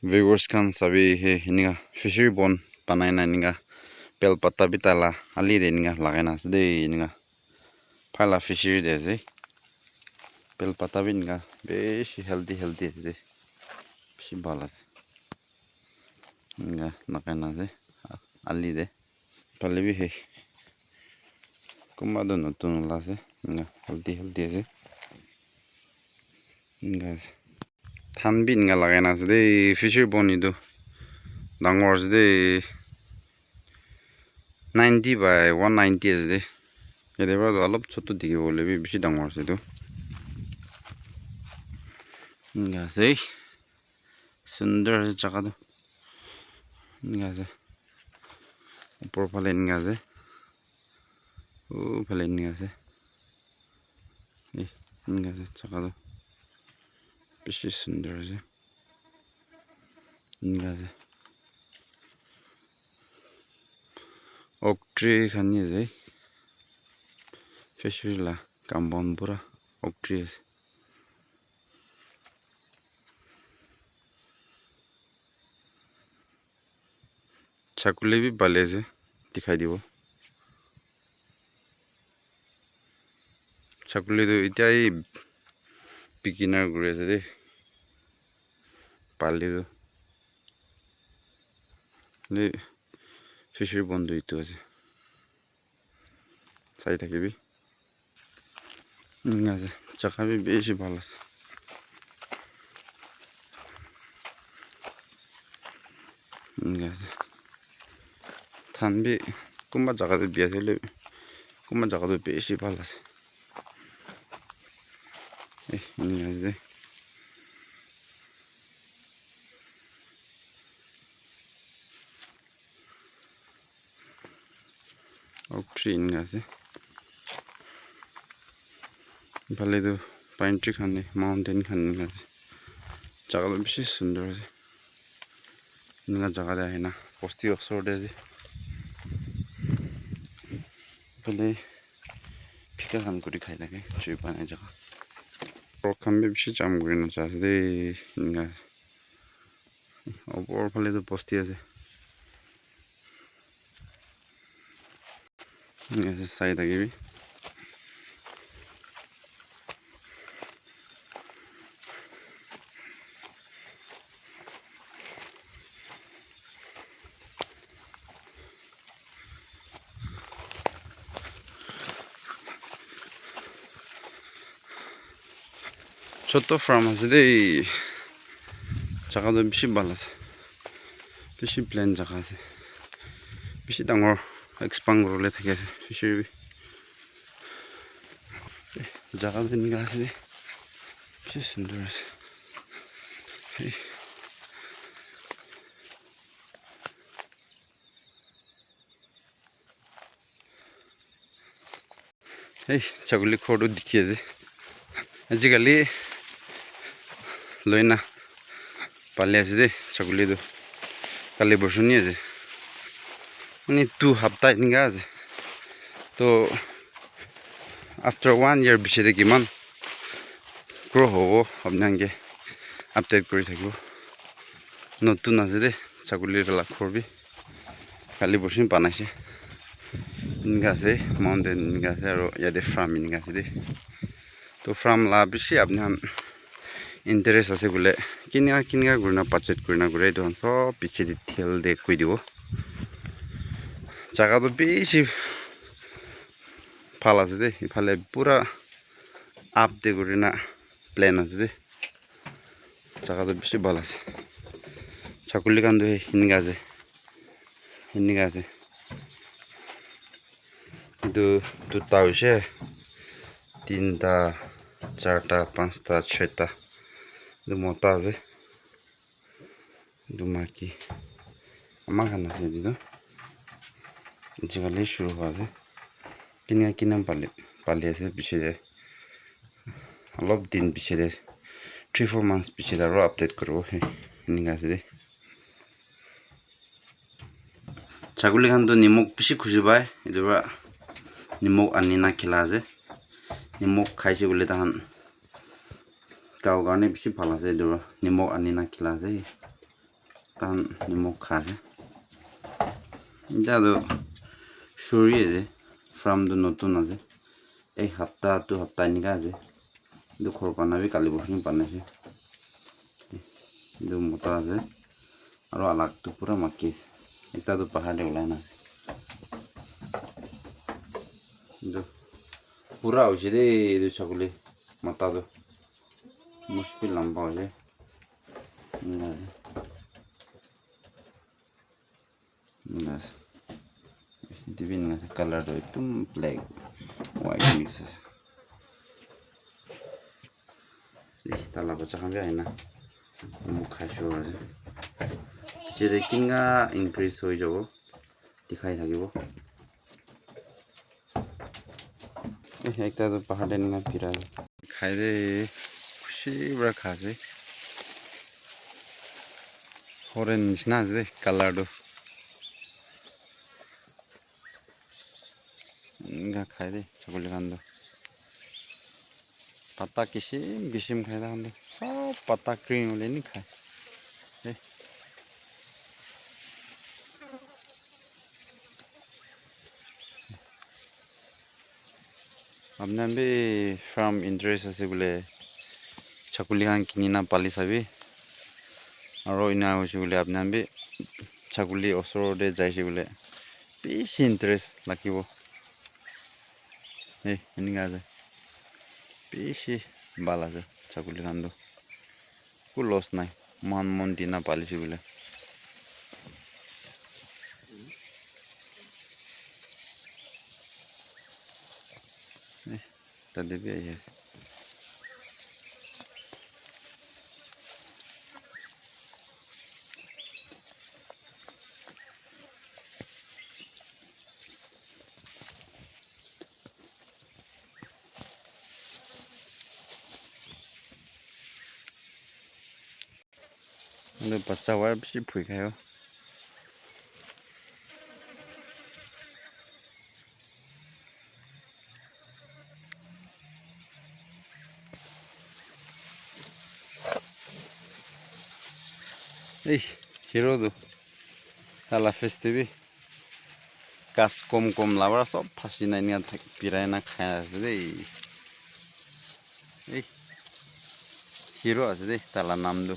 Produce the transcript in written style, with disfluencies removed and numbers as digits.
viewers kan sabi he ninga fishery bon panai na ninga pel patta bitala ali de ninga lagaina de ninga phala fishery de je pel patta bi ninga beshi healthy de beshi bala ninga lagaina je ali de pale bi he kumado notun la je ninga healthy je ninga than bi ninga lagaina de fishery bon idu dangor de 90 by 190 is the there was a lot of digi bole bi bishi dangor se do inga se sundar jaga do inga se upor phale inga se o phale inga se inga se jaga do bishi sundar se inga se oak tree khani se fishery la compound pura oak tree छकुले भी पाले से दिखाई दिबो छकुले तो itai beginner गुरे से दे पाले तो ले fishery बंद इतो से साई থাকে भी इंगासे जगह भी बेसी ভালো इंगासे थानबी कुम्बा जगह तो बिया से कुम्बा जगह तो बेसी ভালো আছে इंगासे oak tree इंगासे भले तो पाइन ट्री खाने माउंटेन खाने इंगासे जगह तो बेसी सुंदर है इंगा जगह दे है ना पोस्टी ऑफशोर दे भले फिका खान को दिखाई लगे चुई पाने जगह और खान भी बेसी जाम गुरिना चाहते दे इंगा और भले तो पोस्टी है इंगा साइड आगे भी छोटो फार्म আছে দেই জায়গাটো বেছি ভাল আছে বেছি প্লেন জায়গা আছে বেছি ডাঙৰ এক্সপান্ড কৰলে থাকে আছে ফিশাৰী জায়গাটো নিগা আছে বেছি সুন্দৰ আছে এই ছাগলী খৰটো দেখি আছে আজিকালি লইনা পালে আছে দে ছাগলী তো কালি বসুনি আছে মানে 2 সপ্তাহ নিগা আছে তো after 1 year বিশেষে কিমান গ্রো হব আপনাকে আপডেট কৰি থাকিব নতুন আছে দে ছাগলীৰ বেলা খৰবি কালি বসুনি বানাইছে ইনগা আছে মাউন্টেন ইনগা আছে আৰু ইয়াতে ফাৰ্ম ইনগা আছে দে तो फ्राम ला बेसी आपने इंटरेस्ट আছে बोले किनिया गुरना बाजेट गुरना गुरे तो सब पीछे डिटेल दे कइ दिबो जगह तो बेसी ভাল আছে दे इफाले पूरा आप दे गुरना प्लान আছে दे जगह तो बेसी ভাল আছে ছাগলী কান দে হিনগা আছে দুটা হৈছে তিনটা চারটা পাঁচটা ছয়টা দু মোটা আছে দু মাকি আমার খান আছে দিদা আজিকালি শুরু হবে কিনা পালি আছে পিছে যায় অলপ দিন পিছে যায় 3-4 months পিছে আৰু আপডেট কৰিব নিগা আছে দে ছাগলী খান তো নিমখ বেছি খুঁজি পায় এদৰা নিমখ আনি না খেলা আছে নিমখ খাইছে বলে তাহান গাঁও গাঁৱনে বেছি ভাল আছে এদৰা নিমখ আনি না খেলা আছে কারণ নিমখ খাছে এটা সরি আছে ফ্রাম নতুন আছে এই সপ্তাহ 2 সপ্তাহ এনেকা আছে কিন্তু ঘৰ পানাবি কালি বৰখিনি পানাইছে কিন্তু মোটা আছে আৰু আলাগটো পুৰা মাকি আছে এটাতো পাহাৰ দে ওলাই না কিন্তু পুৰা হৈছে দেই এইটো ছাগলী মতাটো মুস্কিল লম্বা হৈছে দিবি না কালাৰটো একদম ব্লেক হোৱাইট মিক্স আছে তালা বাচ্চা খান আহে না মোক খাইছোঁ আৰু যেতিয়া কিনা ইনক্ৰিজ হৈ যাব দেখাই থাকিব একটাতো পাহাড়ে নিয়ে ফিরা খাই রে খুশি বড় খাছে অরেঞ্জ না যে কালারটো খাই রে ছাগলি কান্দ পাতা কিসিম কিসিম খাই তখন সব পাতা ক্রিম হলে নি খায় আপনার বি ফার্ম ইন্টারেস্ট আছে বলে ছাগলি খান কিনি না পালি চাবি আৰু ইনা হৈছে বলে আপনাৰ বি ছাগলি ওচৰতে যাইছে বলে বেশি ইন্টারেস্ট লাগিব এনেকা আছে বেশি ভাল আছে ছাগলি খানটো একো লছ নাই মন দিনা পালিছে বলে তাদের বি আহি আছে বাচ্চা হওয়ার বেশি ভুই খায় এই হিরো তালা ফেস দিবি কাজ কম লাভার সব ফাঁসি নাই নিয়ে পিরায় না খায় আছে দেই এই হিরো আছে দেই তালা নাম দো